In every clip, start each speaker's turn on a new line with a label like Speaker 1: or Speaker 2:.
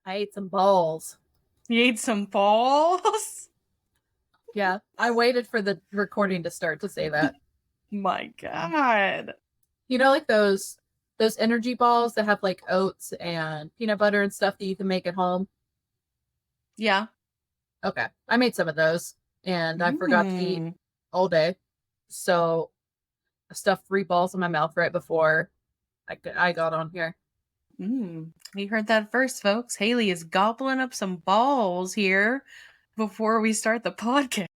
Speaker 1: I ate some balls.
Speaker 2: You ate some balls?
Speaker 1: Yeah, I waited for the recording to start to say that.
Speaker 2: My God.
Speaker 1: You know, like those energy balls that have like oats and peanut butter and stuff that you can make at home?
Speaker 2: Yeah.
Speaker 1: Okay. I made some of those and I forgot to eat all day. So I stuffed 3 balls in my mouth right before I got on here.
Speaker 2: You heard that first, folks. Hayley is gobbling up some balls here before we start the podcast.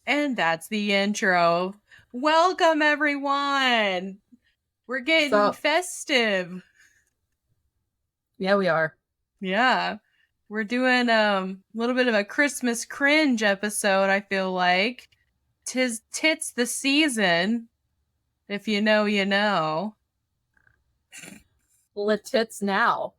Speaker 2: And that's the intro. Welcome, everyone. We're getting festive.
Speaker 1: Yeah, we are.
Speaker 2: Yeah. We're doing a little bit of a Christmas cringe episode, I feel like. 'Tis tits the season. If you know, you know.
Speaker 1: Tits now.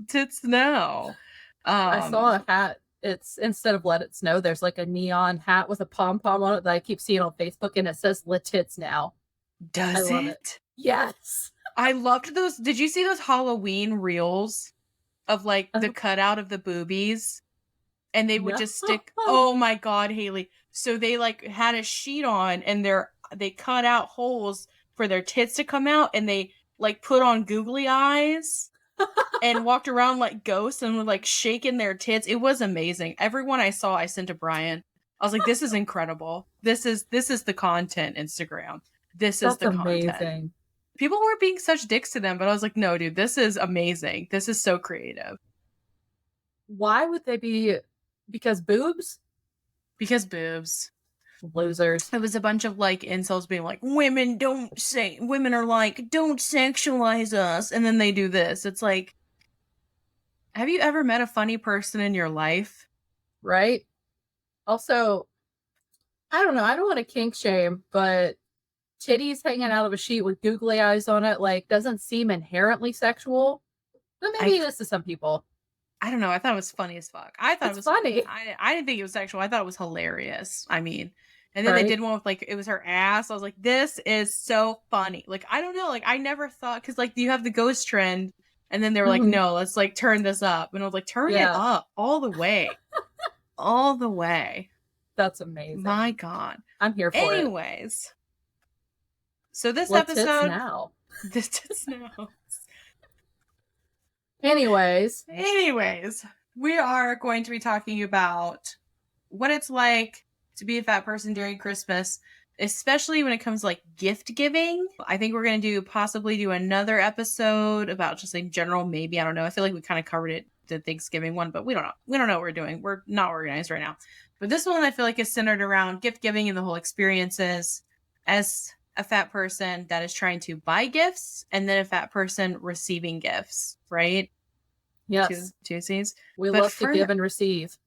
Speaker 2: Tits now.
Speaker 1: I saw a hat. It's instead of Let It Snow, there's like a neon hat with a pom-pom on it that I keep seeing on Facebook, and it says Tits now.
Speaker 2: Does it?
Speaker 1: Yes.
Speaker 2: I loved those. Did you see those Halloween reels of like the cutout of the boobies? And they would just stick. Oh my God, Hayley. So they like had a sheet on and they cut out holes for their tits to come out, and they like put on googly eyes and walked around like ghosts and were like shaking their tits. It was amazing. Everyone I saw, I sent to Brian. I was like, this is incredible. This is the content, Instagram. That's the content. Amazing. People were being such dicks to them, but I was like, no, dude, this is amazing. This is so creative.
Speaker 1: Why would they be? Because boobs?
Speaker 2: Because boobs.
Speaker 1: Losers.
Speaker 2: It was a bunch of like incels being like, women are like, don't sexualize us. And then they do this. It's like, have you ever met a funny person in your life?
Speaker 1: Right? Also, I don't know. I don't want to kink shame, but titties hanging out of a sheet with googly eyes on it, like, doesn't seem inherently sexual. But maybe it is to some people.
Speaker 2: I don't know. I thought it was funny as fuck. I thought it was
Speaker 1: funny.
Speaker 2: I didn't think it was sexual. I thought it was hilarious. I mean, and then they did one with like, it was her ass. I was like, this is so funny. Like, I don't know. Like, I never thought, because like you have the ghost trend, and then they were like, no, let's like turn this up. And I was like, turn it up all the way. All the way.
Speaker 1: That's amazing.
Speaker 2: My God.
Speaker 1: I'm here for it.
Speaker 2: Anyways. So this episode. This tits now.
Speaker 1: Anyways,
Speaker 2: we are going to be talking about what it's like to be a fat person during Christmas, especially when it comes to like gift giving. I think we're going to possibly do another episode about just like general, maybe, I don't know. I feel like we kind of covered it, the Thanksgiving one, but we don't know. We don't know what we're doing. We're not organized right now. But this one I feel like is centered around gift giving and the whole experiences as a fat person that is trying to buy gifts, and then a fat person receiving gifts, right?
Speaker 1: Yes.
Speaker 2: Two C's.
Speaker 1: We love to give and receive.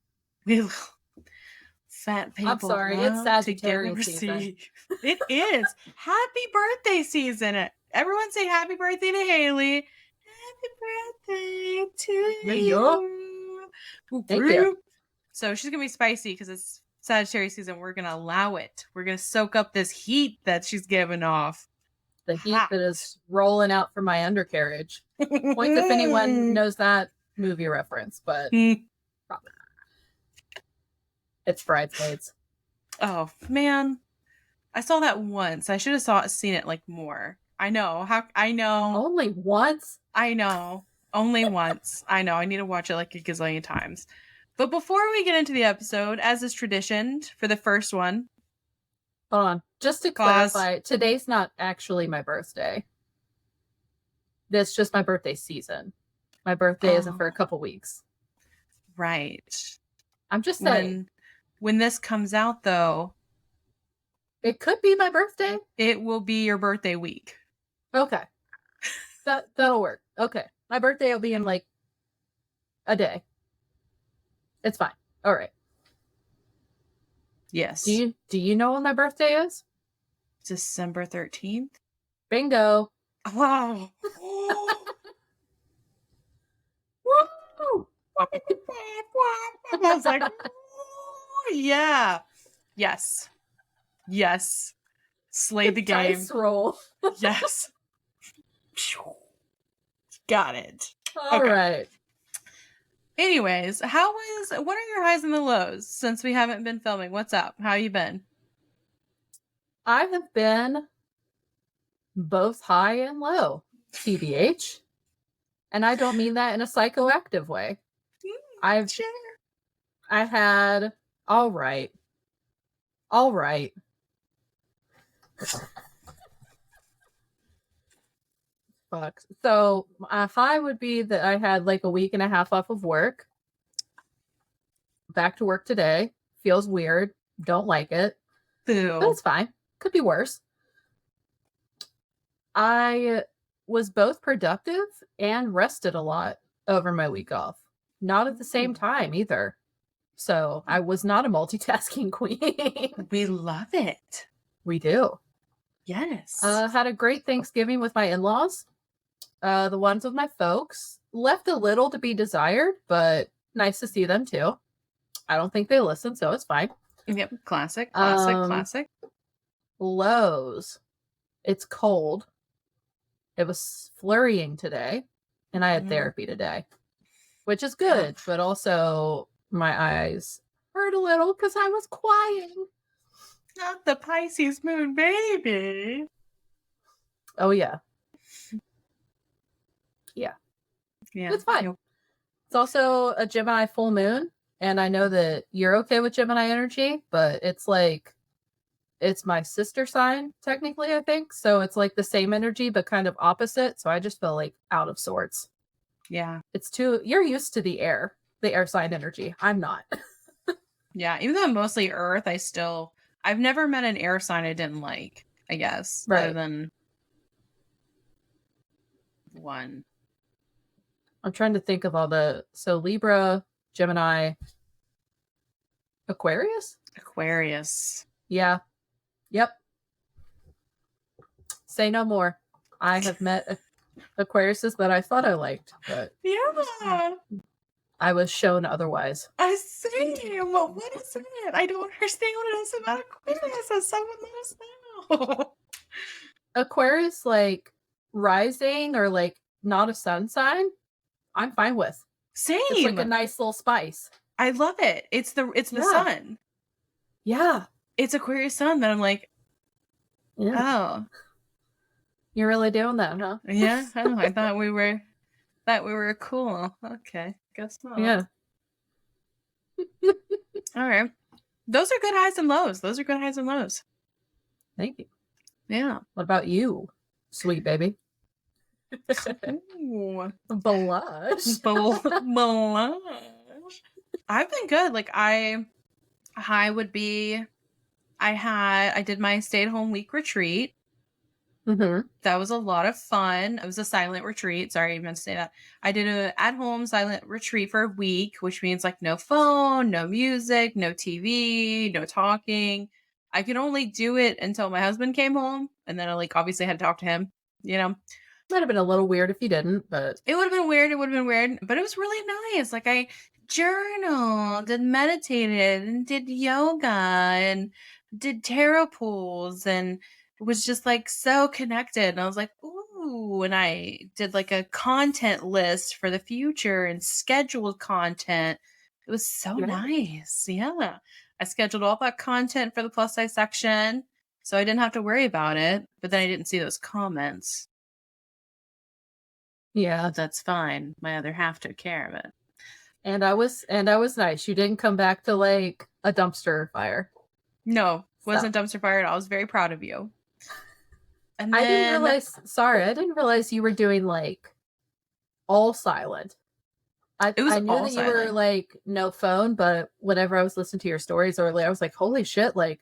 Speaker 2: Fat people.
Speaker 1: I'm sorry, it's Sagittarius season.
Speaker 2: It is. Happy birthday season. Everyone say happy birthday to Hayley. Happy birthday to you.
Speaker 1: Thank you.
Speaker 2: So she's going to be spicy because it's Sagittarius season. We're going to allow it. We're going to soak up this heat that she's giving off.
Speaker 1: The heat that is rolling out from my undercarriage. Points if anyone knows that movie reference, but probably. It's Bridesmaids.
Speaker 2: Oh, man. I saw that once. I should have seen it like more. I know. I know.
Speaker 1: Only once?
Speaker 2: I know. Only once. I know. I need to watch it like a gazillion times. But before we get into the episode, as is traditioned for the first one.
Speaker 1: Hold on. Just to clarify, today's not actually my birthday. That's just my birthday season. My birthday isn't for a couple weeks.
Speaker 2: Right.
Speaker 1: I'm just saying.
Speaker 2: When this comes out, though,
Speaker 1: it could be my birthday.
Speaker 2: It will be your birthday week.
Speaker 1: Okay. That'll work. Okay. My birthday will be in like a day. It's fine. All right.
Speaker 2: Yes.
Speaker 1: Do you know when my birthday is?
Speaker 2: December 13th.
Speaker 1: Bingo.
Speaker 2: Wow. Woo! I was like, "Ooh, yeah. Yes. Yes. Slay the game.
Speaker 1: Dice roll.
Speaker 2: Yes. Got it.
Speaker 1: All
Speaker 2: Okay.
Speaker 1: right.
Speaker 2: Anyways, what are your highs and the lows since we haven't been filming? What's up? How you been?
Speaker 1: I have been both high and low, TBH. And I don't mean that in a psychoactive way. I've
Speaker 2: Sure.
Speaker 1: I had all right. All right. Fuck. So a high would be that I had like a week and a half off of work. Back to work today. Feels weird. Don't like it. But
Speaker 2: Boo.
Speaker 1: it's fine. Could be worse. I was both productive and rested a lot over my week off. Not at the same time either. So I was not a multitasking queen.
Speaker 2: We love it.
Speaker 1: We do.
Speaker 2: Yes.
Speaker 1: Had a great Thanksgiving with my in-laws. The ones with my folks left a little to be desired, but nice to see them too. I don't think they listen, so it's fine.
Speaker 2: Yep. Classic.
Speaker 1: Lows. It's cold. It was flurrying today, and I had therapy today, which is good, but also my eyes hurt a little because I was crying.
Speaker 2: Not the Pisces moon, baby.
Speaker 1: Oh, yeah.
Speaker 2: Yeah.
Speaker 1: It's fine. It's also a Gemini full moon, and I know that you're okay with Gemini energy, but it's like, it's my sister sign, technically, I think. So it's like the same energy, but kind of opposite. So I just feel like out of sorts.
Speaker 2: Yeah.
Speaker 1: You're used to the air sign energy. I'm not.
Speaker 2: Yeah. Even though I'm mostly earth, I've never met an air sign I didn't like, I guess.
Speaker 1: Right.
Speaker 2: Other than one.
Speaker 1: I'm trying to think of so Libra, Gemini, Aquarius? Yeah. Yep. Say no more. I have met Aquariuses that I thought I liked, but
Speaker 2: yeah,
Speaker 1: I was shown otherwise.
Speaker 2: I see. Well, what is it? I don't understand what it is about Aquarius. So someone let us know.
Speaker 1: Aquarius, like rising or like not a sun sign, I'm fine with.
Speaker 2: Same.
Speaker 1: It's like a nice little spice.
Speaker 2: I love it. It's the sun.
Speaker 1: Yeah.
Speaker 2: It's Aquarius sun that I'm like, oh.
Speaker 1: You're really doing that, huh?
Speaker 2: Yeah. Oh, I thought we were cool. Okay. Guess not.
Speaker 1: Yeah.
Speaker 2: All right. Those are good highs and lows.
Speaker 1: Thank you.
Speaker 2: Yeah.
Speaker 1: What about you, sweet baby?
Speaker 2: Ooh.
Speaker 1: Blush.
Speaker 2: Blush. I've been good. Like high would be I did my stay-at-home week retreat.
Speaker 1: Mm-hmm.
Speaker 2: That was a lot of fun. It was a silent retreat. Sorry, I meant to say that. I did a at-home silent retreat for a week, which means like no phone, no music, no TV, no talking. I could only do it until my husband came home, and then I like obviously had to talk to him, you know.
Speaker 1: Might have been a little weird if you didn't, but
Speaker 2: It would have been weird, but it was really nice. Like I journaled and meditated and did yoga and did tarot pools and was just like so connected. And I was like, ooh, and I did like a content list for the future and scheduled content. It was so nice. Yeah. I scheduled all that content for the plus size section, so I didn't have to worry about it. But then I didn't see those comments.
Speaker 1: yeah,
Speaker 2: but that's fine. My other half took care of it.
Speaker 1: And I was nice. You didn't come back to like a dumpster fire.
Speaker 2: No, wasn't dumpster fire at all. I was very proud of you. And then,
Speaker 1: I didn't realize you were doing like all silent. I knew that you were like no phone, but whenever I was listening to your stories earlier, I was like, holy shit, like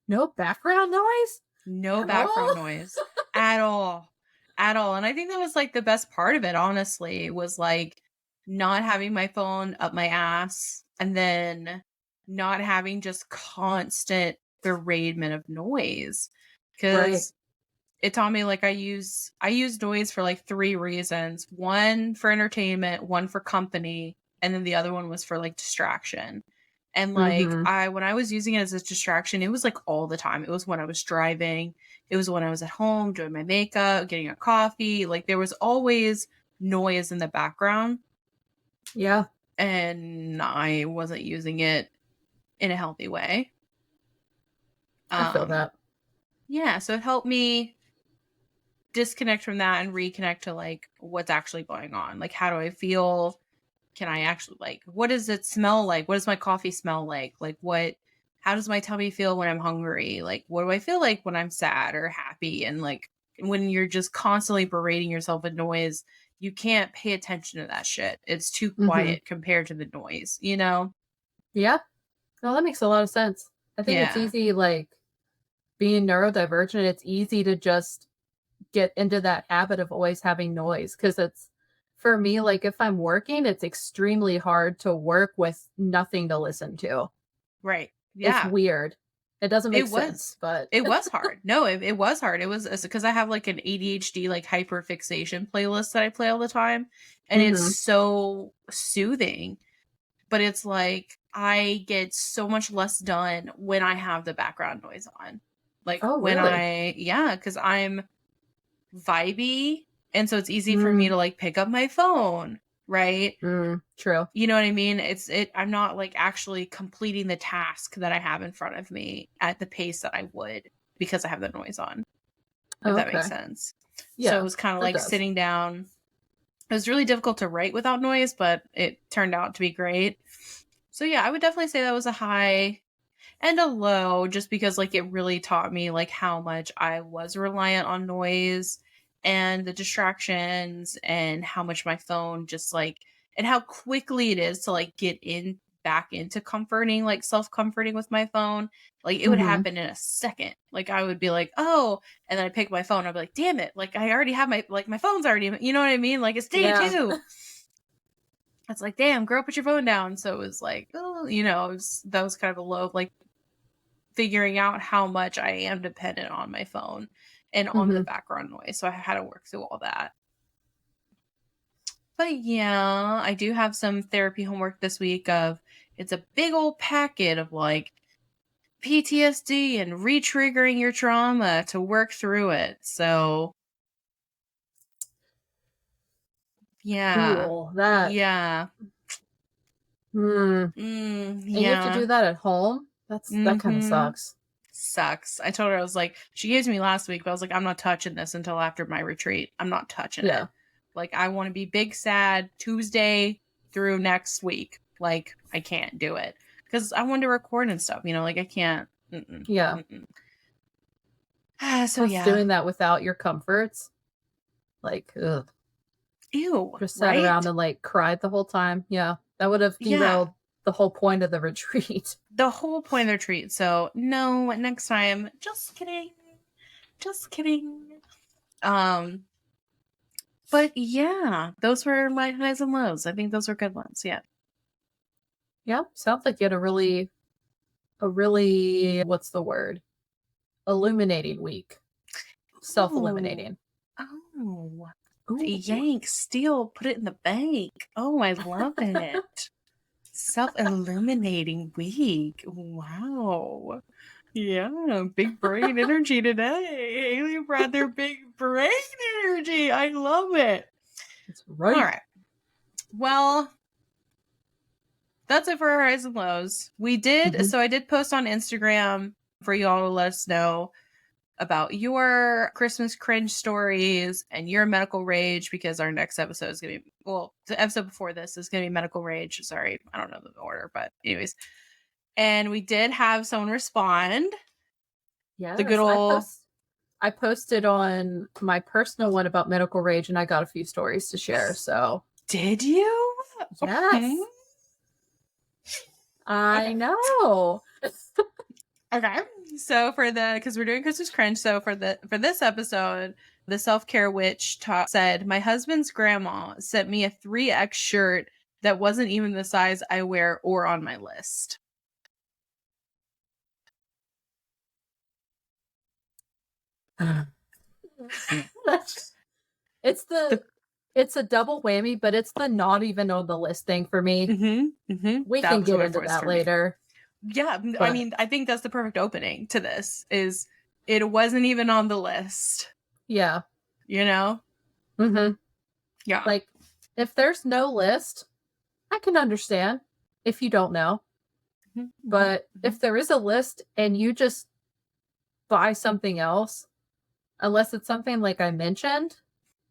Speaker 1: no background noise?
Speaker 2: No background noise at all. At all. And I think that was like the best part of it, honestly, was like not having my phone up my ass and then not having just constant beratement of noise.
Speaker 1: Right.
Speaker 2: because it taught me like I use noise for like 3 reasons. One for entertainment, one for company, and then the other one was for like distraction. And like
Speaker 1: Mhm.
Speaker 2: when I was using it as a distraction, it was like all the time. It was when I was driving, it was when I was at home doing my makeup, getting a coffee. Like there was always noise in the background,
Speaker 1: Yeah,
Speaker 2: and I wasn't using it in a healthy way.
Speaker 1: I feel
Speaker 2: Um
Speaker 1: that.
Speaker 2: yeah, so it helped me disconnect from that and reconnect to like what's actually going on. Like, how do I feel? Can I actually like, what does it smell like? What does my coffee smell like? Like, how does my tummy feel when I'm hungry? Like, what do I feel like when I'm sad or happy? And like, when you're just constantly berating yourself with noise, you can't pay attention to that shit. It's too
Speaker 1: Mhm.
Speaker 2: quiet compared to the noise, you know?
Speaker 1: Yeah. No, that makes a lot of sense. I think it's
Speaker 2: Yeah.
Speaker 1: easy, like, being neurodivergent, it's easy to just get into that habit of always having noise because it's for me, like, if I'm working, it's extremely hard to work with nothing to listen to.
Speaker 2: Right.
Speaker 1: It's
Speaker 2: Yeah.
Speaker 1: weird. It doesn't make
Speaker 2: It
Speaker 1: sense,
Speaker 2: was.
Speaker 1: but
Speaker 2: It was hard. No, it was hard. It was because I have like an ADHD like hyperfixation playlist that I play all the time, and it's
Speaker 1: Mhm.
Speaker 2: so soothing. But it's like I get so much less done when I have the background noise on. Like
Speaker 1: Oh,
Speaker 2: when
Speaker 1: really?
Speaker 2: yeah, because I'm vibey, and so it's easy for me
Speaker 1: Mm,
Speaker 2: to like pick up my phone, right?
Speaker 1: true.
Speaker 2: You know what I mean? I'm not like actually completing the task that I have in front of me at the pace that I would because I have the noise on, if
Speaker 1: Oh,
Speaker 2: that makes
Speaker 1: okay.
Speaker 2: sense. So it
Speaker 1: Yeah,
Speaker 2: was kind of
Speaker 1: that
Speaker 2: like
Speaker 1: does.
Speaker 2: sitting down. It was really difficult to write without noise, but it turned out to be great. So yeah, I would definitely say that was a high and a low just because like it really taught me like how much I was reliant on noise and the distractions and how much my phone just like and how quickly it is to like get in back into comforting like self-comforting with my phone. Like it would
Speaker 1: Mhm.
Speaker 2: happen in a second. Like I would be like, "Oh," and then I pick my phone. I'd be like, "Damn it. Like I already have my phone's already, you know what I mean? Like it's day
Speaker 1: Yeah.
Speaker 2: 2." It's like, "Damn, girl, put your phone down." So it was like, oh, that was kind of a low of like figuring out how much I am dependent on my phone and on the
Speaker 1: Mhm.
Speaker 2: background noise. So I had to work through all that. But yeah, I do have some therapy homework this week of it's a big old packet of like PTSD and re-triggering your trauma to work through it. So yeah.
Speaker 1: Cool. That
Speaker 2: Yeah.
Speaker 1: mm. And you have to
Speaker 2: Yeah.
Speaker 1: do that at home? That kinda
Speaker 2: Mm-hmm.
Speaker 1: sucks.
Speaker 2: Sucks. I told her, I was like, she gave it to me last week, but I was like, I'm not touching this until after my retreat. I'm not touching it.
Speaker 1: Yeah.
Speaker 2: Like, I want to be big sad Tuesday through next week. Like, I can't do it because I want to record and stuff, like, I can't. Mm-mm,
Speaker 1: Yeah.
Speaker 2: mm-mm. So,
Speaker 1: Plus
Speaker 2: yeah.
Speaker 1: doing that without your comforts, like, ugh.
Speaker 2: Ew,
Speaker 1: Just sat around
Speaker 2: right?
Speaker 1: and, like, cried the whole time. Yeah. That would have
Speaker 2: Yeah.
Speaker 1: derailed the whole point of the retreat.
Speaker 2: The whole point of the retreat. So, no, next time. Just kidding. Just kidding. Um, but yeah, those were my highs and lows. I think those were good ones. Yeah.
Speaker 1: Yeah. Sounds like you had a really what's the word? Illuminating week.
Speaker 2: Oh.
Speaker 1: Self-illuminating.
Speaker 2: Oh.
Speaker 1: Ooh.
Speaker 2: Yank, steal, put it in the bank. Oh, I love it. Self-illuminating week. Wow. Yeah, big brain energy today. Haley brought their big brain energy. I love it.
Speaker 1: That's
Speaker 2: All
Speaker 1: right.
Speaker 2: right. Well, that's it for our highs and lows.
Speaker 1: Mhm.
Speaker 2: So I did post on Instagram for y'all to let us know about your Christmas cringe stories and your medical rage because our next episode is going to be, well, the episode before this is going to be medical rage. Sorry, I don't know the order, but anyways. And we did have someone respond. The good
Speaker 1: Yes,
Speaker 2: old,
Speaker 1: I posted on my personal one about medical rage, and I got a few stories to share, so
Speaker 2: did you? Mhm.
Speaker 1: yes. I
Speaker 2: Okay.
Speaker 1: know.
Speaker 2: Okay. So because we're doing Christmas cringe, so for this episode, the self care witch said, my husband's grandma sent me a 3X shirt that wasn't even the size I wear or on my list.
Speaker 1: It's
Speaker 2: The
Speaker 1: it's a double whammy, but it's the not even on the list thing for me. We
Speaker 2: That
Speaker 1: can
Speaker 2: was
Speaker 1: get
Speaker 2: what it
Speaker 1: into
Speaker 2: was
Speaker 1: that
Speaker 2: for me.
Speaker 1: later,
Speaker 2: Yeah, I
Speaker 1: but
Speaker 2: mean, I think that's the perfect opening to this, is it wasn't even on the list,
Speaker 1: yeah.
Speaker 2: you know?
Speaker 1: Mhm.
Speaker 2: Yeah.
Speaker 1: Like, if there's no list, I can understand if you don't know.
Speaker 2: Mhm, mhm,
Speaker 1: But
Speaker 2: mhm.
Speaker 1: if there is a list and you just buy something else, unless it's something like I mentioned,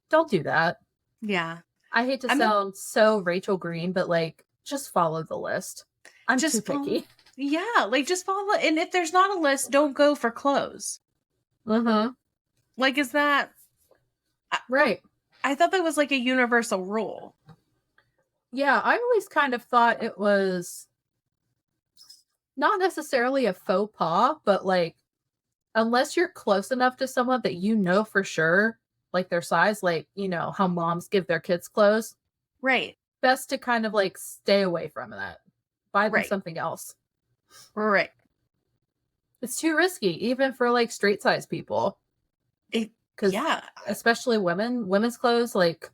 Speaker 1: don't do that.
Speaker 2: Yeah.
Speaker 1: I hate to
Speaker 2: I mean,
Speaker 1: sound so Rachel Green, but like, just follow the list. I'm too
Speaker 2: just follow
Speaker 1: picky.
Speaker 2: yeah, like, just follow, and if there's not a list, don't go for clothes.
Speaker 1: Mhm.
Speaker 2: Like, is that I
Speaker 1: Right.
Speaker 2: I thought that was, like, a universal rule.
Speaker 1: Yeah, I always kind of thought it was not necessarily a faux pas, but like, unless you're close enough to someone that you know for sure, like their size, like, how moms give their kids clothes,
Speaker 2: Right,
Speaker 1: best to kind of like stay away from that. Buy them
Speaker 2: right,
Speaker 1: something else.
Speaker 2: right.
Speaker 1: It's too risky, even for like straight size people.
Speaker 2: It
Speaker 1: Because
Speaker 2: yeah,
Speaker 1: especially women's clothes, like,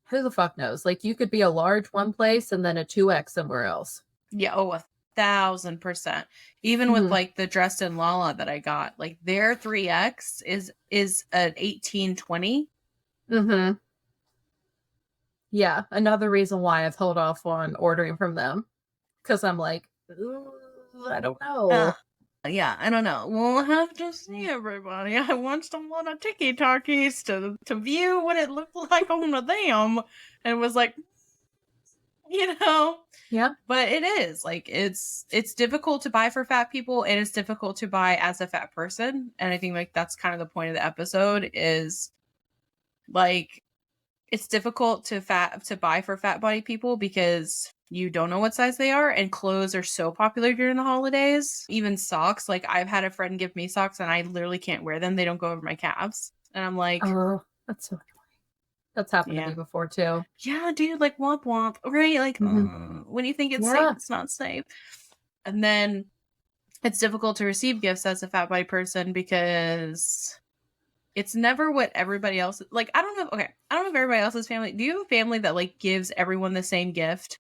Speaker 1: who the fuck knows? Like, you could be a large one place and then a 2X somewhere else.
Speaker 2: yeah, oh, 1,000%. Even with,
Speaker 1: Hmm.
Speaker 2: like, the Dressed in Lala that I got, like, their 3X is an 18-20.
Speaker 1: Hmm. Yeah, another reason why I've held off on ordering from them. Because I'm like, "Ooh, I don't
Speaker 2: Uh,
Speaker 1: know."
Speaker 2: yeah, I don't know. We'll have to see, everybody. I watched a lot of TikTokies to view what it looked like on them, and was like, you know,
Speaker 1: Yeah.
Speaker 2: but it is like it's difficult to buy for fat people, and it's difficult to buy as a fat person. And I think like that's kind of the point of the episode is like it's difficult to buy for fat body people because you don't know what size they are, and clothes are so popular during the holidays. Even socks, like I've had a friend give me socks and I literally can't wear them. They don't go over my calves. And I'm like,
Speaker 1: Oh, that's so annoying. That's happened to
Speaker 2: yeah.
Speaker 1: me before too.
Speaker 2: Yeah, dude, like womp womp. Right? Like
Speaker 1: Hmm.
Speaker 2: when you think it's safe,
Speaker 1: Yeah.
Speaker 2: it's not safe. And then it's difficult to receive gifts as a fat body person because it's never what everybody else like. I don't know. Okay, I don't know if everybody else's family. Do you have a family that like gives everyone the same gift?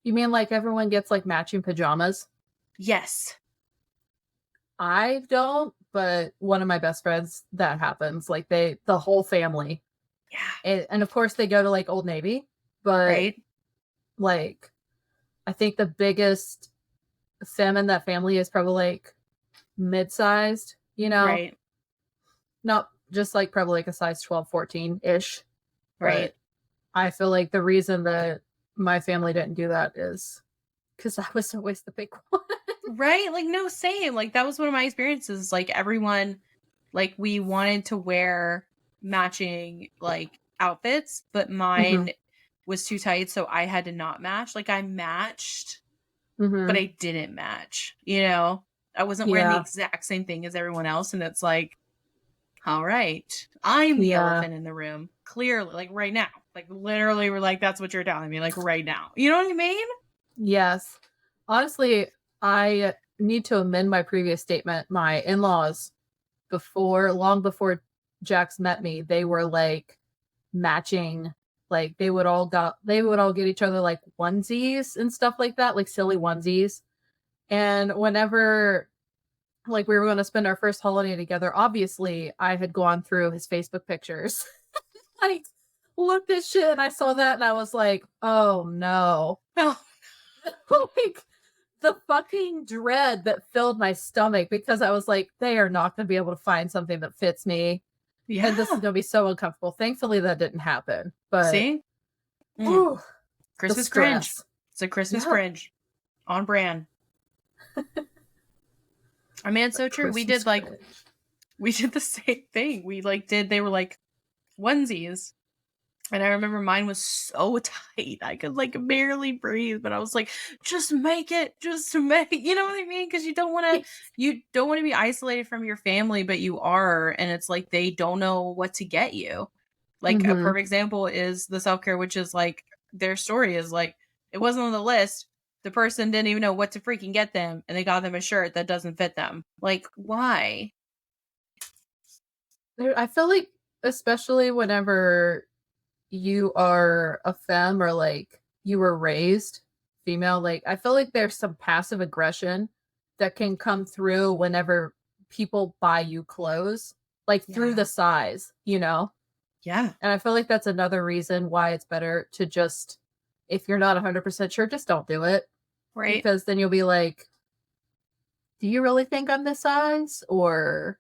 Speaker 1: You mean like everyone gets like matching pajamas?
Speaker 2: Yes.
Speaker 1: I don't, but one of my best friends, that happens. Like the whole family.
Speaker 2: Yeah.
Speaker 1: And of course they go to like Old Navy, but
Speaker 2: Right.
Speaker 1: like, I think the biggest femme in that family is probably like mid-sized,
Speaker 2: Right.
Speaker 1: not just like probably like a size 12, 14 ish.
Speaker 2: Right.
Speaker 1: But I feel like the reason that my family didn't do that is because I was always the big one.
Speaker 2: Right. Like no, same. Like that was one of my experiences. Like everyone, like we wanted to wear matching like outfits, but
Speaker 1: Hmm.
Speaker 2: mine was too tight, so I had to not match. Like I matched, but
Speaker 1: Hmm.
Speaker 2: I didn't match. You know, I wasn't wearing the
Speaker 1: Yeah.
Speaker 2: exact same thing as everyone else, and it's like, all right, I'm the
Speaker 1: Yeah.
Speaker 2: elephant in the room. Clearly, like right now, like literally, we're like, that's what you're telling me, like right now. You know what I mean?
Speaker 1: Yes. Honestly, I need to amend my previous statement. My in-laws, long before Jax met me, they were like matching, like they would all get each other like onesies and stuff like that, like silly onesies. And whenever like we were going to spend our first holiday together, obviously I had gone through his Facebook pictures. I looked at shit and I saw that and I was like, oh no.
Speaker 2: Oh,
Speaker 1: Like, the fucking dread that filled my stomach because I was like, they are not going to be able to find something that fits me. And this is
Speaker 2: yeah.
Speaker 1: going to be so uncomfortable. Thankfully, that didn't happen. But,
Speaker 2: See? Mm.
Speaker 1: whew, the
Speaker 2: Christmas cringe.
Speaker 1: stress.
Speaker 2: It's a Christmas
Speaker 1: Yeah.
Speaker 2: cringe on brand. I mean, it's
Speaker 1: The
Speaker 2: so true.
Speaker 1: Christmas cringe.
Speaker 2: We did the same thing. They were like onesies. And I remember mine was so tight. I could like barely breathe, but I was like, just make it, just make, you know what I mean? Because you don't want to be isolated from your family, but you are. And it's like, they don't know what to get you. Like a
Speaker 1: Mm-hmm.
Speaker 2: perfect example is the self-care, which is like, their story is like, it wasn't on the list. the person didn't even know what to freaking get them, and they got them a shirt that doesn't fit them. Like, why?
Speaker 1: I feel like, especially whenever you are a femme or like you were raised female, like I feel like there's some passive aggression that can come through whenever people buy you clothes, like through
Speaker 2: Yeah.
Speaker 1: the size, you know?
Speaker 2: Yeah.
Speaker 1: And I feel like that's another reason why it's better to just, if you're not 100% sure, just don't do it.
Speaker 2: Right.
Speaker 1: Because then you'll be like, do you really think I'm this size? Or,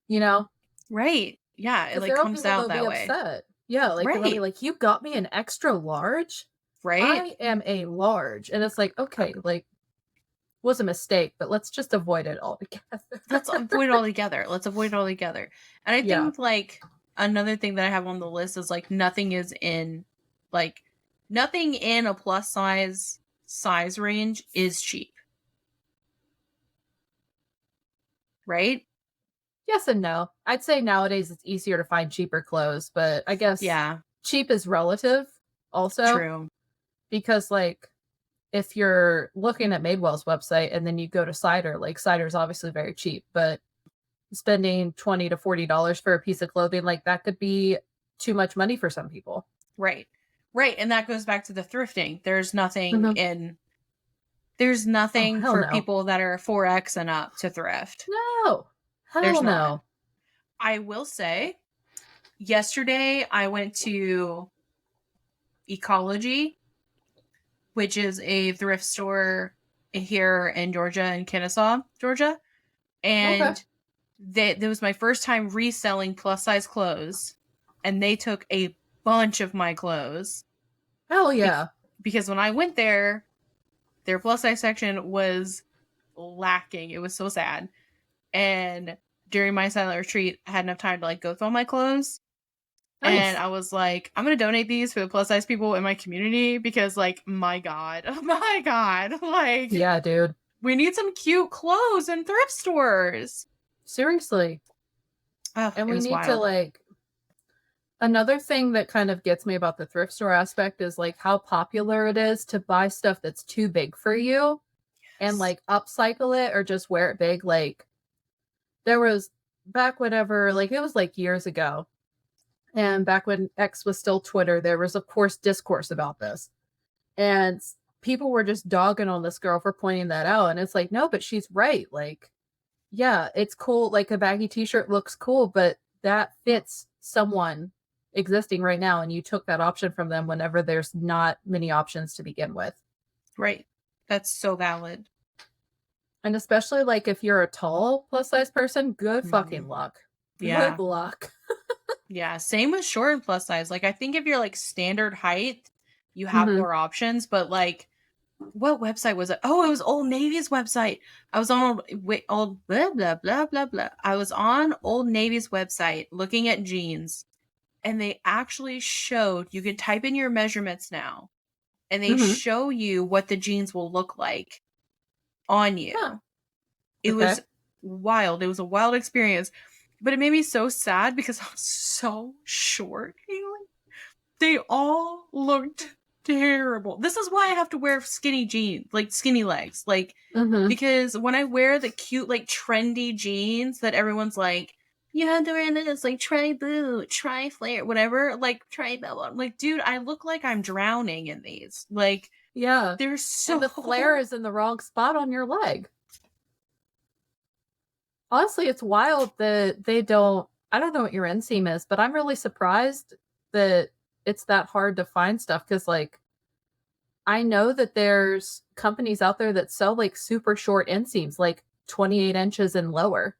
Speaker 1: you know,
Speaker 2: Right. Yeah. It
Speaker 1: because
Speaker 2: like
Speaker 1: there are
Speaker 2: comes
Speaker 1: people
Speaker 2: out
Speaker 1: that'll be
Speaker 2: that way.
Speaker 1: upset. Yeah, like they'll be
Speaker 2: Right.
Speaker 1: like, you got me an extra large?
Speaker 2: Right.
Speaker 1: I am a large. And it's like, okay, like, was a mistake, but let's just avoid it altogether.
Speaker 2: Let's avoid it altogether. Let's avoid it altogether. And I
Speaker 1: Yeah.
Speaker 2: think like another thing that I have on the list is like like nothing in a plus size range is cheap, right?
Speaker 1: Yes and no. I'd say nowadays it's easier to find cheaper clothes, but I guess
Speaker 2: Yeah,
Speaker 1: cheap is relative also
Speaker 2: true.
Speaker 1: because like if you're looking at Madewell's website and then you go to Cider, like Cider's obviously very cheap, but spending $20 to $40 for a piece of clothing, like that could be too much money for some people.
Speaker 2: Right. Right. And that goes back to the thrifting.
Speaker 1: Mhm.
Speaker 2: There's
Speaker 1: Oh,
Speaker 2: nothing
Speaker 1: hell
Speaker 2: for
Speaker 1: no.
Speaker 2: people that are 4X and up to thrift.
Speaker 1: No.
Speaker 2: There's
Speaker 1: Hell
Speaker 2: not.
Speaker 1: no.
Speaker 2: I will say, yesterday I went to Ecology, which is a thrift store here in Georgia, in Kennesaw, Georgia.
Speaker 1: Okay.
Speaker 2: And that was my first time reselling plus size clothes. And they took a bunch of my clothes
Speaker 1: Hell
Speaker 2: be-
Speaker 1: yeah.
Speaker 2: because when I went there, their plus size section was lacking. It was so sad. And during my silent retreat, I had enough time to like go through all my clothes. And
Speaker 1: Nice.
Speaker 2: I was like, I'm gonna donate these for the plus size people in my community because, like, my God, oh my God, like,
Speaker 1: Yeah, dude.
Speaker 2: we need some cute clothes in thrift stores.
Speaker 1: Seriously.
Speaker 2: Oh,
Speaker 1: And
Speaker 2: it
Speaker 1: we
Speaker 2: was
Speaker 1: need to
Speaker 2: wild.
Speaker 1: like another thing that kind of gets me about the thrift store aspect is like how popular it is to buy stuff that's too big for you and
Speaker 2: Yes.
Speaker 1: like upcycle it or just wear it big. Like there was back whenever, like it was like years ago, and back when X was still Twitter, there was of course discourse about this. And people were just dogging on this girl for pointing that out. And it's like, no, but she's right. Like, yeah, it's cool. Like a baggy t-shirt looks cool, but that fits someone existing right now. And you took that option from them whenever there's not many options to begin with.
Speaker 2: Right. That's so valid.
Speaker 1: And especially like if you're a tall plus size person, good fucking
Speaker 2: Mhm.
Speaker 1: luck. Good
Speaker 2: Yeah.
Speaker 1: luck.
Speaker 2: Yeah. Same with short and plus size. Like, I think if you're like standard height, you have
Speaker 1: Hmm.
Speaker 2: more options, but like, what website was it? Oh, it was Old Navy's website. I was on old blah blah blah blah blah. I was on Old Navy's website looking at jeans, and they actually showed you can type in your measurements now, and they
Speaker 1: Hmm.
Speaker 2: show you what the jeans will look like on you.
Speaker 1: Huh.
Speaker 2: It
Speaker 1: Okay.
Speaker 2: was wild. It was a wild experience, but it made me so sad because I was so short, Haley. They all looked terrible. This is why I have to wear skinny jeans, like skinny legs. Like,
Speaker 1: Hmm.
Speaker 2: because when I wear the cute, like trendy jeans that everyone's like, you have to wear this, like try boot, try flare, whatever, like try bell. I'm like, dude, I look like I'm drowning in these. Like,
Speaker 1: Yeah.
Speaker 2: they're
Speaker 1: And
Speaker 2: so
Speaker 1: the flare is in the wrong spot on your leg. Honestly, it's wild that they don't. I don't know what your inseam is, but I'm really surprised that it's that hard to find stuff because, like, I know that there's companies out there that sell like super short inseams, like 28 inches and lower.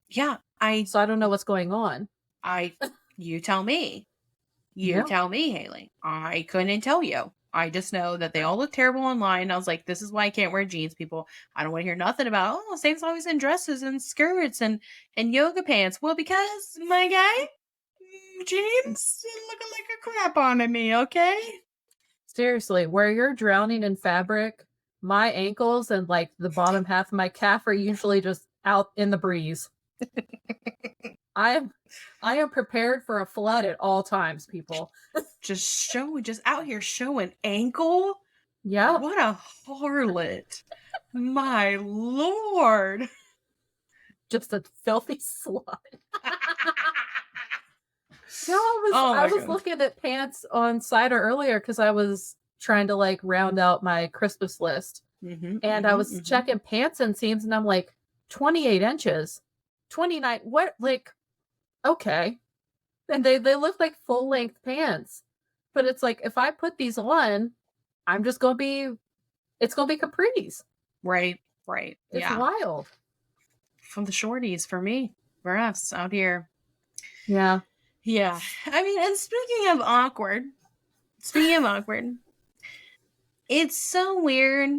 Speaker 2: yeah,
Speaker 1: So I don't know what's going on.
Speaker 2: I, you tell me. You
Speaker 1: Yeah.
Speaker 2: tell me, Haley. I couldn't tell you. I just know that they all look terrible online. I was like, this is why I can't wear jeans, people. I don't want to hear nothing about, oh, Satan's always in dresses and skirts and yoga pants. Well, because my guy, jeans looking like a crap on me, okay?
Speaker 1: Seriously, where you're drowning in fabric, my ankles and like the bottom half of my calf are usually just out in the breeze. I am I am prepared for a flood at all times, people.
Speaker 2: Just out here showing ankle.
Speaker 1: Yeah.
Speaker 2: What a harlot. My lord.
Speaker 1: Just a filthy slut. No,
Speaker 2: Oh
Speaker 1: I
Speaker 2: my
Speaker 1: was
Speaker 2: god.
Speaker 1: looking at pants on Cider earlier because I was trying to like round out my Christmas list. And I was checking pants inseams and I'm like, 28 inches. 29. What like okay. And they look like full length pants. But it's like if I put these on, I'm just gonna be it's gonna be capris.
Speaker 2: Right, right.
Speaker 1: It's
Speaker 2: Yeah.
Speaker 1: wild.
Speaker 2: From the shorties for me. For us out here.
Speaker 1: Yeah.
Speaker 2: Yeah. I mean, and speaking of awkward, it's so weird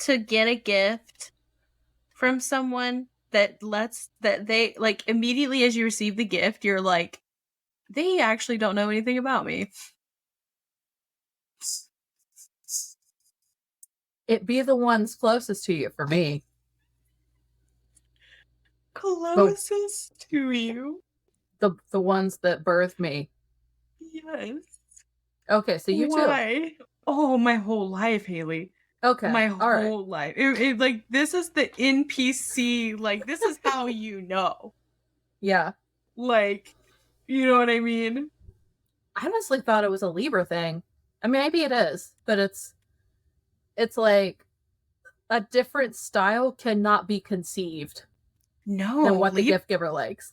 Speaker 2: to get a gift from someone that they like immediately as you receive the gift, you're like, they actually don't know anything about me.
Speaker 1: It be the ones closest to you for me. The
Speaker 2: Closest to you.
Speaker 1: the ones that birthed me.
Speaker 2: Yes.
Speaker 1: Okay, so you too.
Speaker 2: Why? Oh, my whole life, Haley.
Speaker 1: Okay.
Speaker 2: My
Speaker 1: All right.
Speaker 2: whole life. Like, this is the NPC. Like, this is how you know.
Speaker 1: Yeah.
Speaker 2: Like, you know what I mean?
Speaker 1: I honestly thought it was a Libra thing. I mean, maybe it is, but it's like a different style cannot be conceived than
Speaker 2: No,
Speaker 1: what the gift giver likes.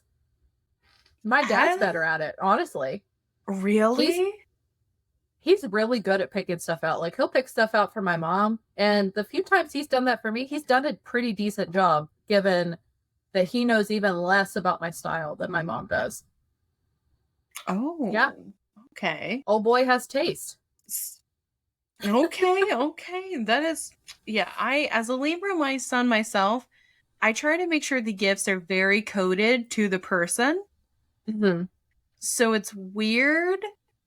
Speaker 1: My dad's
Speaker 2: Huh?
Speaker 1: better at it, honestly. He's
Speaker 2: Really?
Speaker 1: he's really good at picking stuff out. Like he'll pick stuff out for my mom, and the few times he's done that for me, he's done a pretty decent job given that he knows even less about my style than my mom does. Yeah,
Speaker 2: Oh, okay.
Speaker 1: old boy has taste.
Speaker 2: Okay, okay. That is, yeah, as a Libra my son myself, I try to make sure the gifts are very coded to the person.
Speaker 1: Mm-hmm.
Speaker 2: So it's weird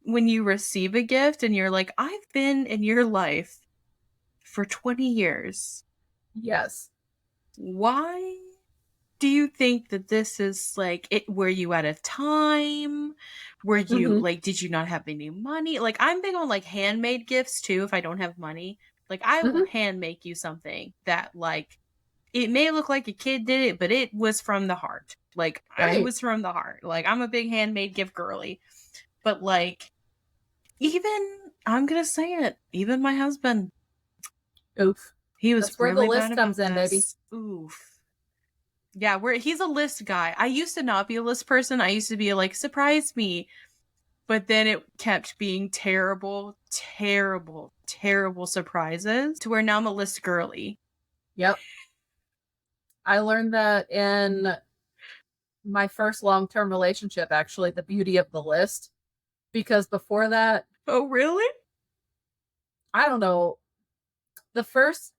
Speaker 2: when you receive a gift and you're like, I've been in your life for 20 years.
Speaker 1: Yes.
Speaker 2: Why do you think that this is like it? Were you at a time? Were you
Speaker 1: Mm-hmm.
Speaker 2: like, did you not have any money? Like, I'm big on like handmade gifts too if I don't have money. Like, I will
Speaker 1: Mm-hmm.
Speaker 2: hand make you something that, like, it may look like a kid did it, but it was from the heart. Like, it
Speaker 1: Right.
Speaker 2: was from the heart. Like, I'm a big handmade gift girly. But, like, even, I'm gonna say it, even my husband,
Speaker 1: Oof.
Speaker 2: he was
Speaker 1: That's where the
Speaker 2: really bad
Speaker 1: list comes
Speaker 2: about
Speaker 1: in, baby.
Speaker 2: this. Oof. Yeah, he's a list guy. I used to not be a list person. I used to be like, surprise me. But then it kept being terrible, terrible, terrible surprises to where now I'm a list girly.
Speaker 1: Yep. I learned that in my first long-term relationship, actually, the beauty of the list. Because before that,
Speaker 2: Oh, really?
Speaker 1: I don't know, the first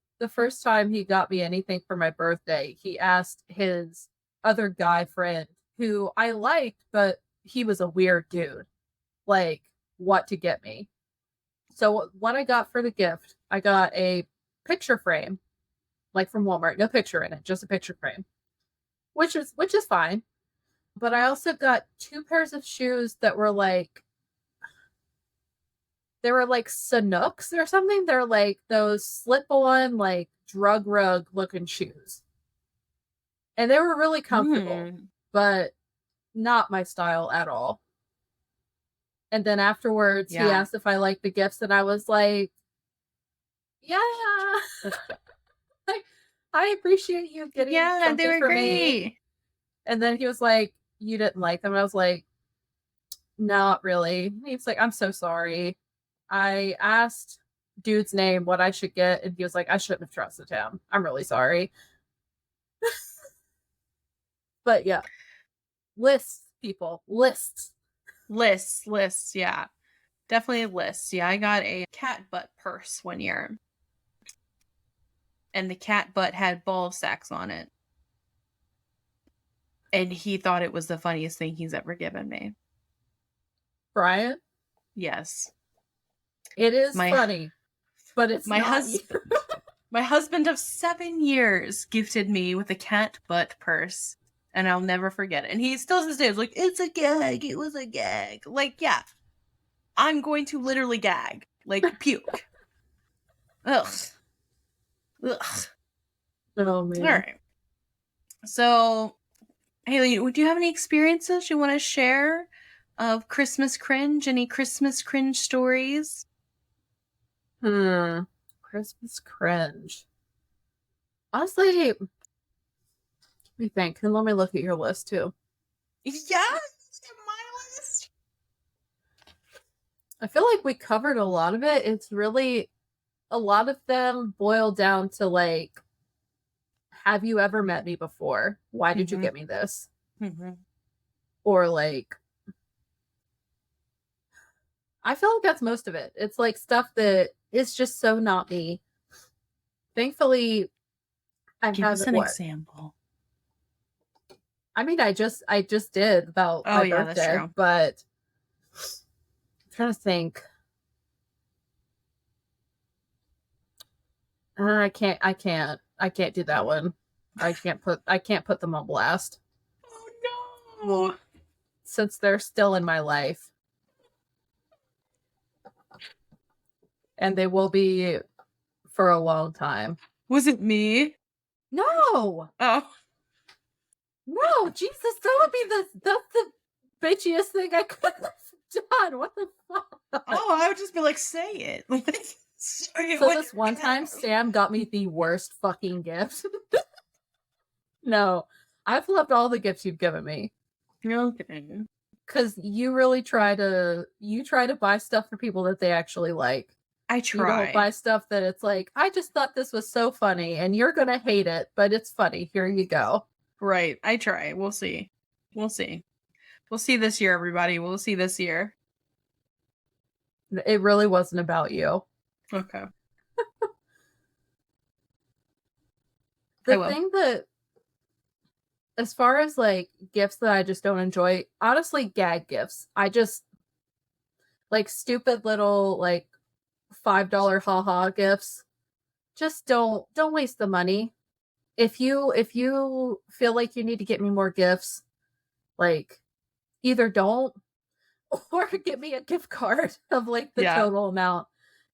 Speaker 1: time he got me anything for my birthday, he asked his other guy friend who I liked, but he was a weird dude, like what to get me. So what I got for the gift, I got a picture frame, like from Walmart, no picture in it, just a picture frame, which is fine. But I also got two pairs of shoes that were like they were like Sanooks or something. They're like those slip-on, like drug rug looking shoes. And they were really comfortable,
Speaker 2: Hmm.
Speaker 1: but not my style at all. And then afterwards, he
Speaker 2: Yeah.
Speaker 1: asked if I liked the gifts, and I was like, yeah, I appreciate you getting
Speaker 2: Yeah, they
Speaker 1: something
Speaker 2: were
Speaker 1: for me.
Speaker 2: great.
Speaker 1: And then he was like, you didn't like them. And I was like, not really. And he was like, I'm so sorry. I asked dude's name what I should get, and he was like, I shouldn't have trusted him. I'm really sorry. But yeah, lists, people, lists.
Speaker 2: Lists, yeah. Definitely lists. Yeah, I got a cat butt purse one year. And the cat butt had ball sacks on it. And he thought it was the funniest thing he's ever given me.
Speaker 1: Brian,
Speaker 2: Yes.
Speaker 1: it is
Speaker 2: My
Speaker 1: funny, but it's
Speaker 2: my
Speaker 1: not you.
Speaker 2: husband my husband of 7 years gifted me with a cat butt purse. And I'll never forget it. And he still to this day is like, it's a gag. It was a gag. Like, yeah, I'm going to literally gag. Like, puke. Ugh. Ugh.
Speaker 1: Oh
Speaker 2: All
Speaker 1: man.
Speaker 2: right. So, Haley, would you have any experiences you want to share of Christmas cringe? Any Christmas cringe stories?
Speaker 1: Christmas cringe. Honestly, let me think. And let me look at your list too.
Speaker 2: Yeah, my list.
Speaker 1: I feel like we covered a lot of it. It's really a lot of them boil down to like, have you ever met me before? Why did you
Speaker 2: Mm-hmm.
Speaker 1: get me this?
Speaker 2: Mm-hmm.
Speaker 1: Or like, I feel like that's most of it. It's like stuff that is just so not me. Thankfully, I
Speaker 2: Give us
Speaker 1: haven't
Speaker 2: an
Speaker 1: what?
Speaker 2: example.
Speaker 1: I mean, I just did about
Speaker 2: Oh
Speaker 1: my
Speaker 2: yeah, that's
Speaker 1: birthday,
Speaker 2: true.
Speaker 1: but I'm trying to think. I can't do that one. I can't put them on blast
Speaker 2: Oh no.
Speaker 1: since they're still in my life and they will be for a long time.
Speaker 2: Was it me?
Speaker 1: No,
Speaker 2: Oh.
Speaker 1: no, Jesus, that would be that's the bitchiest thing I could have done. What the fuck?
Speaker 2: Oh, I would just be like, say it. Say it
Speaker 1: So
Speaker 2: when
Speaker 1: this one
Speaker 2: you're
Speaker 1: time, Sam got me the worst fucking gift. No, I've loved all the gifts you've given me.
Speaker 2: okay.
Speaker 1: Because you try to buy stuff for people that they actually like.
Speaker 2: I
Speaker 1: You don't
Speaker 2: try.
Speaker 1: buy stuff that it's like, I just thought this was so funny and you're gonna hate it, but it's funny. Here you go.
Speaker 2: Right. I try. We'll see. We'll see. We'll see this year, everybody. We'll see this year.
Speaker 1: It really wasn't about you.
Speaker 2: Okay. I
Speaker 1: The
Speaker 2: will.
Speaker 1: thing that, as far as like gifts that I just don't enjoy, honestly, gag gifts. I just like stupid little like $5 haha gifts. Just don't waste the money. If you feel like you need to get me more gifts, like either don't or get me a gift card of like the
Speaker 2: Yeah.
Speaker 1: total amount.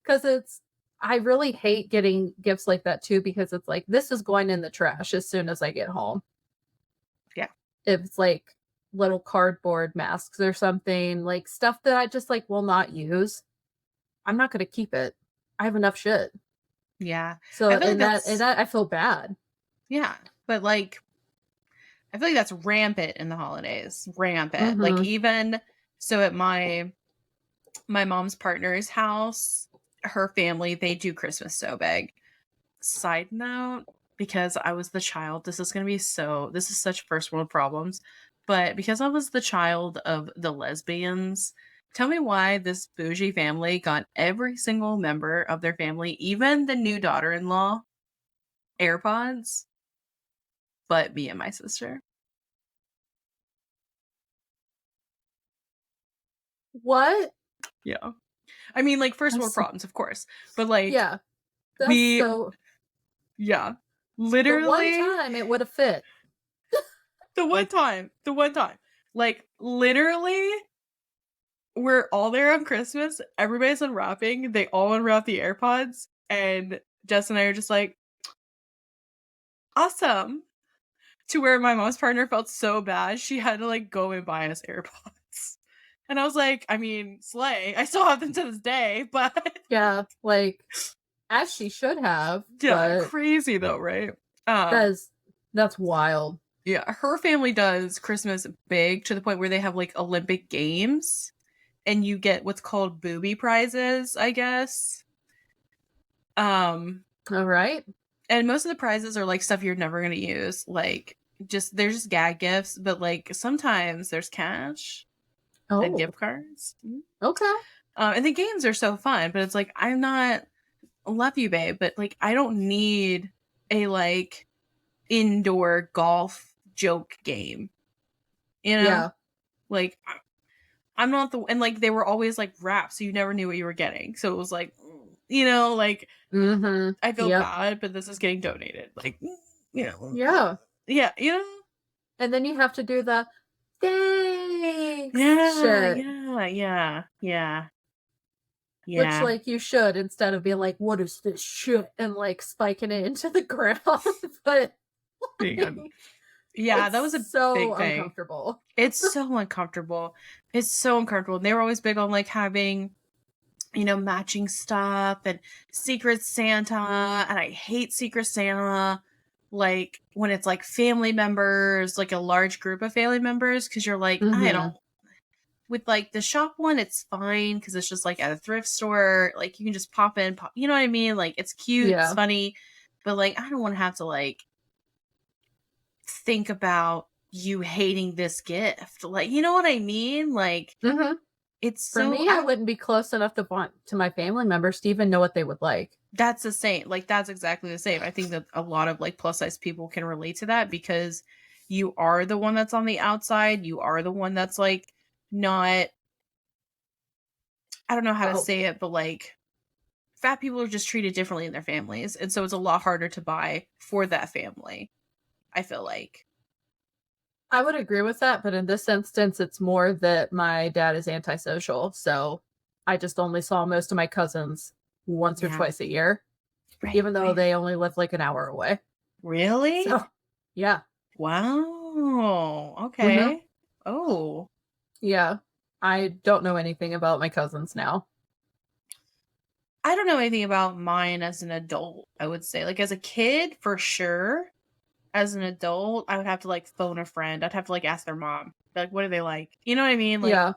Speaker 1: Cause I really hate getting gifts like that too, because it's like this is going in the trash as soon as I get home.
Speaker 2: Yeah.
Speaker 1: If it's like little cardboard masks or something, like stuff that I just like will not use, I'm not gonna keep it. I have enough shit.
Speaker 2: Yeah.
Speaker 1: So
Speaker 2: I feel like
Speaker 1: and that and
Speaker 2: that's
Speaker 1: that I feel bad.
Speaker 2: yeah. But like I feel like that's rampant in the holidays. Rampant. Like
Speaker 1: Mm-hmm.
Speaker 2: even so at my mom's partner's house, her family, they do Christmas so big. Side note, because I was the child, this is such first world problems. But because I was the child of the lesbians, tell me why this bougie family got every single member of their family, even the new daughter in law, AirPods, but me and my sister.
Speaker 1: What?
Speaker 2: Yeah. I mean, like, first world
Speaker 1: That's
Speaker 2: problems, of course. But like
Speaker 1: yeah. That's
Speaker 2: we
Speaker 1: so
Speaker 2: yeah.
Speaker 1: the one
Speaker 2: Literally
Speaker 1: time it would have fit.
Speaker 2: the one time. Like literally we're all there on Christmas. Everybody's unwrapping. They all unwrap the AirPods. And Jess and I are just like, awesome. To where my mom's partner felt so bad, she had to like go and buy us AirPods. And I was like, I mean, slay. I still have them to this day, but
Speaker 1: Yeah, like as she should have,
Speaker 2: yeah,
Speaker 1: but
Speaker 2: crazy though, right?
Speaker 1: that's that's wild.
Speaker 2: Yeah, her family does Christmas big to the point where they have like Olympic games and you get what's called booby prizes, I guess. Um
Speaker 1: All right.
Speaker 2: And most of the prizes are like stuff you're never going to use. Like just there's just gag gifts, but like sometimes there's cash and
Speaker 1: Oh,
Speaker 2: gift cards.
Speaker 1: okay.
Speaker 2: And the games are so fun, but it's like I'm not love you, babe, but like I don't need a like indoor golf joke game. You know,
Speaker 1: Yeah.
Speaker 2: like I'm not the and like they were always like wrapped, so you never knew what you were getting. So it was like, like
Speaker 1: Mm-hmm.
Speaker 2: I feel
Speaker 1: Yep.
Speaker 2: bad, but this is getting donated. Like,
Speaker 1: Yeah.
Speaker 2: yeah,
Speaker 1: And then you have to do the thanks
Speaker 2: yeah,
Speaker 1: shit.
Speaker 2: yeah, yeah, yeah,
Speaker 1: Which,
Speaker 2: Yeah.
Speaker 1: like, you should instead of being like, "What is this shit?" and, like, spiking it into the ground, but,
Speaker 2: Yeah.
Speaker 1: like,
Speaker 2: Yeah,
Speaker 1: it's
Speaker 2: that was a
Speaker 1: so
Speaker 2: big thing.
Speaker 1: uncomfortable.
Speaker 2: It's so uncomfortable. It's so uncomfortable. They were always big on, like, having, matching stuff and Secret Santa, and I hate Secret Santa, like, when it's, like, family members, like, a large group of family members, because 'cause you're like, "I don't."
Speaker 1: Mhm.
Speaker 2: With, like, the shop one, it's fine because it's just, like, at a thrift store, like, you can just pop in, pop you know what I mean? Like, it's cute, it's
Speaker 1: Yeah.
Speaker 2: funny, but, like, I don't wanna have to, like, think about you hating this gift, like, you know what I mean? Like,
Speaker 1: Mhm.
Speaker 2: it's
Speaker 1: For
Speaker 2: so
Speaker 1: me, I
Speaker 2: I
Speaker 1: wouldn't be close enough to want to my family members to even know what they would like.
Speaker 2: That's the same, like, that's exactly the same. I think that a lot of, like, plus size people can relate to that because you are the one that's on the outside, you are the one that's, like, not I don't know how to
Speaker 1: Oh,
Speaker 2: say it, but, like, fat people are just treated differently in their families, and so it's a lot harder to buy for that family, I feel like.
Speaker 1: I would agree with that, but in this instance, it's more that my dad is antisocial, so I just only saw most of my cousins once or
Speaker 2: Yeah.
Speaker 1: twice a year,
Speaker 2: Right,
Speaker 1: even though
Speaker 2: right.
Speaker 1: they only live, like, an hour away.
Speaker 2: Really?
Speaker 1: So, yeah.
Speaker 2: Wow,
Speaker 1: Mhm.
Speaker 2: okay. Oh.
Speaker 1: Yeah. I don't know anything about my cousins now.
Speaker 2: I don't know anything about mine as an adult, I would say. Like, as a kid, for sure. As an adult, I would have to, like, phone a friend. I'd have to, like, ask their mom. Like, what do they like? You know what I mean? Like,
Speaker 1: Yeah.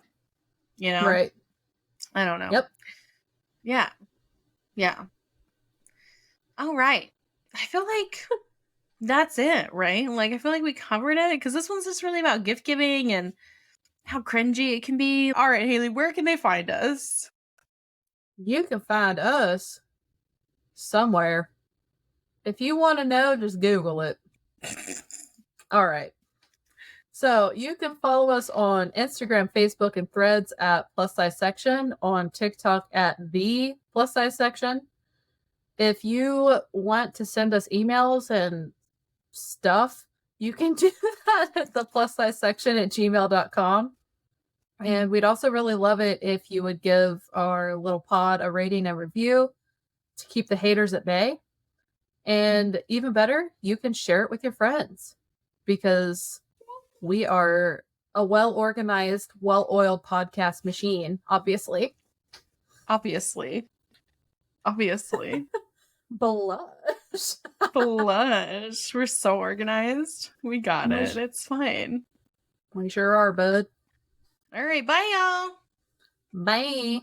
Speaker 2: you know?
Speaker 1: Right.
Speaker 2: I don't know.
Speaker 1: Yep.
Speaker 2: Yeah. Yeah. Alright. I feel like that's it, right? Like, I feel like we covered it because this one's just really about gift giving and how cringy it can be. Alright, Haley, where can they find us?
Speaker 1: You can find us somewhere. If you want to know, just Google it. All right. So you can follow us on Instagram, Facebook, and Threads at Plus Size Section, on TikTok at the Plus Size Section. If you want to send us emails and stuff, you can do that at the plus size section at gmail.com. And we'd also really love it if you would give our little pod a rating and review to keep the haters at bay. And even better, you can share it with your friends because we are a well organized, well oiled podcast machine, obviously.
Speaker 2: Obviously. Obviously.
Speaker 1: Blush.
Speaker 2: Blush. We're so organized. We got
Speaker 1: we,
Speaker 2: it. It's fine.
Speaker 1: we sure are, bud.
Speaker 2: Alright, bye, y'all.
Speaker 1: Bye.